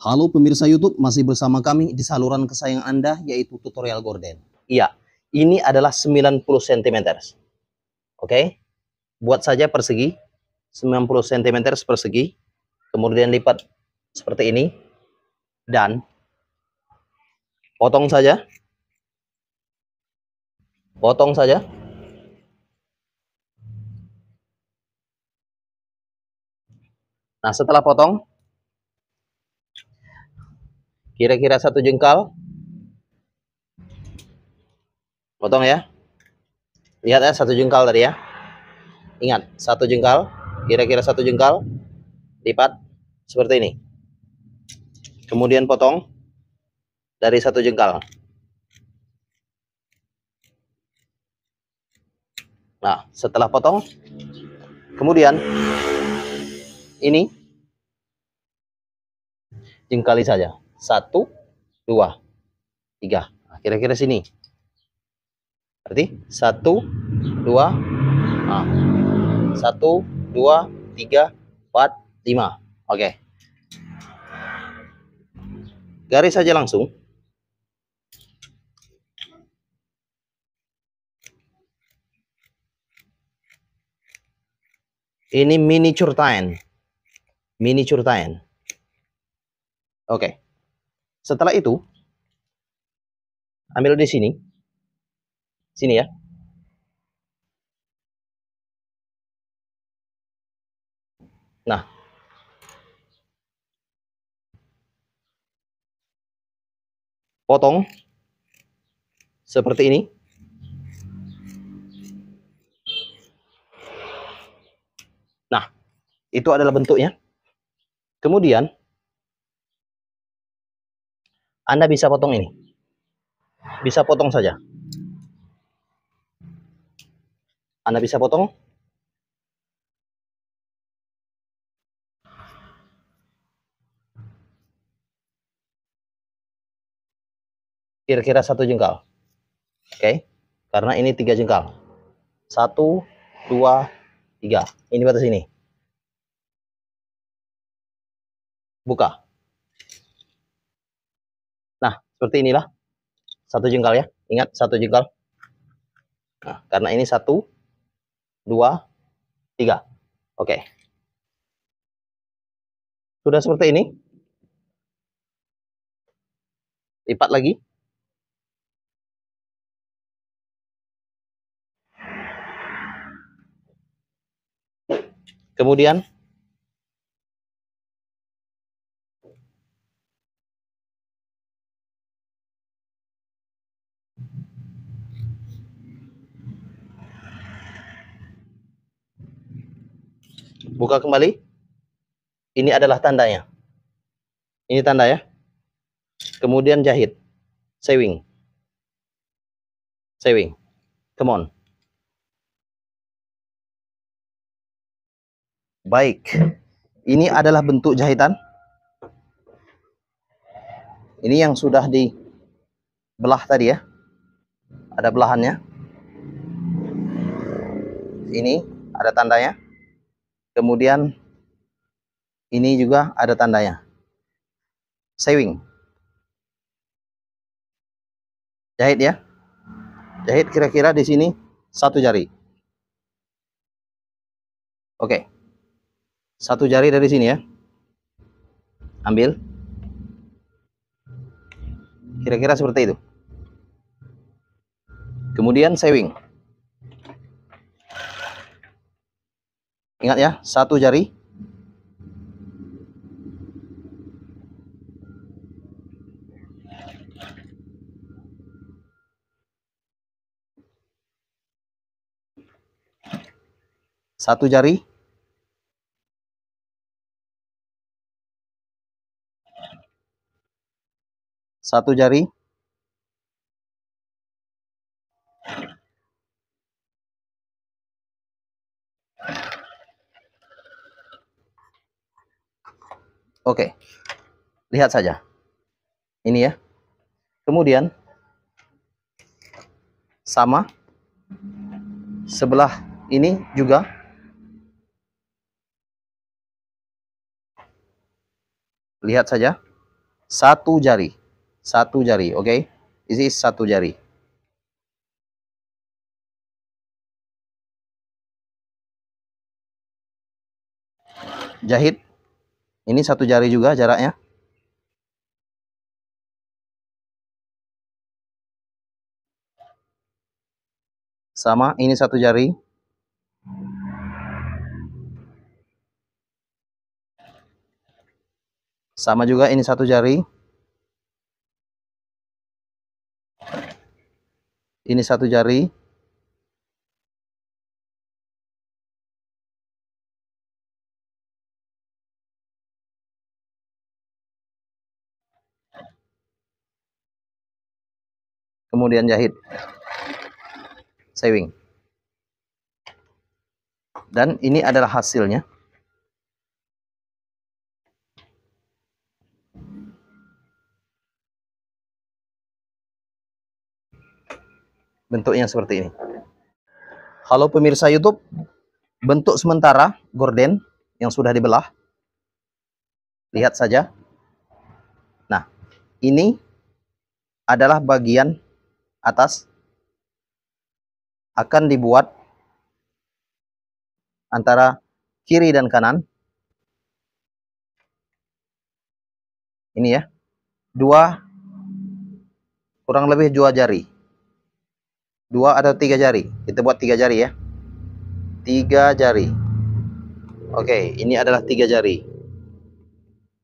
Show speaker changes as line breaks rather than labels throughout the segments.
Halo pemirsa YouTube, masih bersama kami di saluran kesayangan Anda, yaitu tutorial gorden. Iya, ini adalah 90 cm. Oke, buat saja persegi, 90 cm persegi, kemudian lipat seperti ini, dan potong saja. Potong saja. Nah, setelah potong, kira-kira 1 jengkal. Potong ya. Lihat ya, 1 jengkal tadi ya. Ingat, 1 jengkal, kira-kira 1 jengkal, lipat seperti ini. Kemudian potong dari 1 jengkal. Nah, setelah potong, kemudian ini jengkali saja. 1, 2, 3. Nah, kira-kira sini. Berarti 1, 2, nah, 1, 2, 3, 4, 5. Oke. Garis saja langsung. Ini miniature tine. Miniature tine. Oke. Setelah itu, ambil di sini. Sini ya. Nah. Potong. Seperti ini. Nah, itu adalah bentuknya. Kemudian, Anda bisa potong ini. Bisa potong saja. Anda bisa potong. Kira-kira 1 jengkal. Oke. Karena ini 3 jengkal. 1, 2, 3. Ini batas ini. Buka. Nah, seperti inilah. 1 jengkal ya. Ingat, 1 jengkal. Nah, karena ini 1, 2, 3. Oke. Sudah seperti ini. Lipat lagi. Kemudian buka kembali. Ini adalah tandanya. Ini tanda ya. Kemudian jahit. Sewing. Sewing. Come on. Baik. Ini adalah bentuk jahitan. Ini yang sudah dibelah tadi ya. Ada belahannya. Ini ada tandanya. Kemudian ini juga ada tandanya. Sewing. Jahit ya. Jahit kira-kira di sini 1 jari. Oke. 1 jari dari sini ya. Ambil. Kira-kira seperti itu. Kemudian sewing. Ingat ya, 1 jari. Satu jari. Satu jari. Oke. Lihat saja. Ini ya. Kemudian sama sebelah ini juga. Lihat saja. Satu jari. Satu jari, oke? Ini satu jari. Jahit. Ini satu jari juga jaraknya. Sama, ini satu jari. Sama juga, ini satu jari. Ini satu jari. Kemudian jahit. Sewing. Dan ini adalah hasilnya. Bentuknya seperti ini. Halo pemirsa YouTube, bentuk sementara gorden yang sudah dibelah. Lihat saja. Nah, ini adalah bagian atas, akan dibuat antara kiri dan kanan. Ini ya, kurang lebih 2 jari. 2 atau 3 jari. Kita buat 3 jari ya. 3 jari. Oke, ini adalah 3 jari.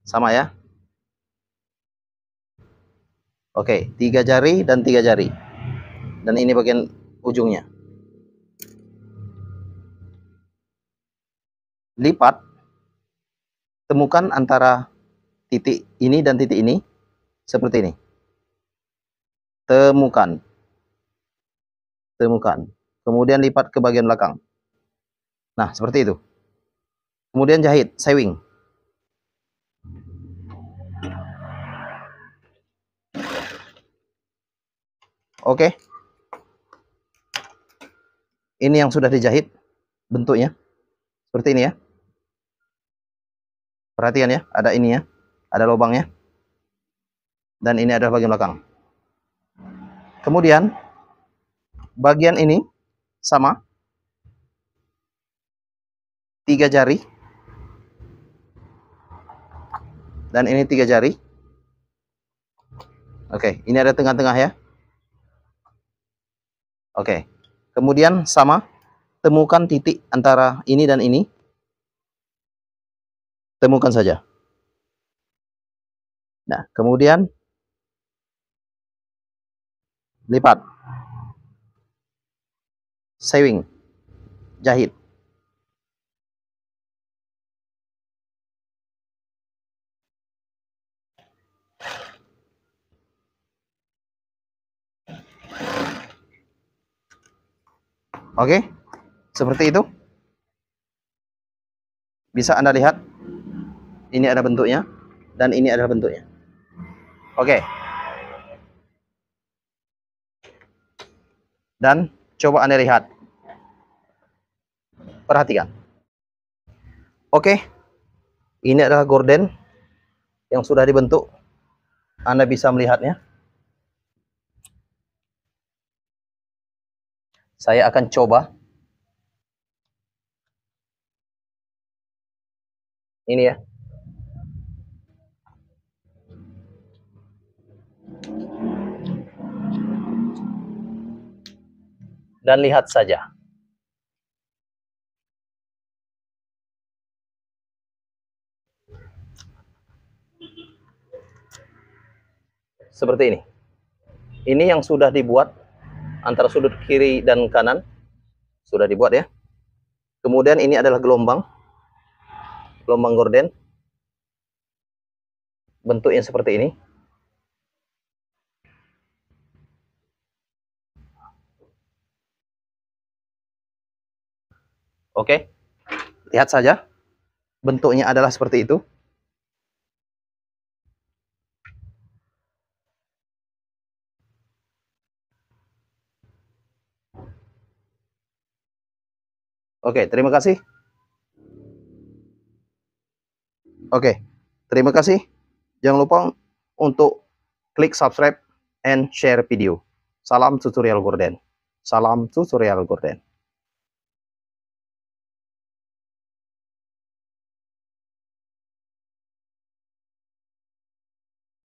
Sama ya. Oke, 3 jari dan 3 jari. Dan ini bagian ujungnya. Lipat. Temukan antara titik ini dan titik ini. Seperti ini. Temukan. Kemudian lipat ke bagian belakang. Nah, seperti itu. Kemudian jahit, sewing. Oke. Ini yang sudah dijahit bentuknya. Seperti ini ya. Perhatikan ya, ada ini ya. Ada lubangnya. Dan ini adalah bagian belakang. Kemudian bagian ini sama. 3 jari. Dan ini 3 jari. Oke, ini ada tengah-tengah ya. Oke. Kemudian sama. Temukan titik antara ini dan ini. Temukan saja. Nah, kemudian lipat. Sewing. Jahit. Oke. Seperti itu. Bisa Anda lihat. Ini ada bentuknya. Dan ini adalah bentuknya. Oke. Dan coba Anda lihat. Perhatikan. Oke. Ini adalah gorden yang sudah dibentuk. Anda bisa melihatnya. Saya akan coba. Ini ya. Dan lihat saja. Seperti ini. Ini yang sudah dibuat antara sudut kiri dan kanan. Sudah dibuat ya. Kemudian ini adalah gelombang. Gelombang gorden. Bentuknya seperti ini. Oke. Lihat saja. Bentuknya adalah seperti itu. Oke, terima kasih. Oke, terima kasih. Jangan lupa untuk klik subscribe and share video. Salam tutorial Gorden. Salam tutorial Gorden.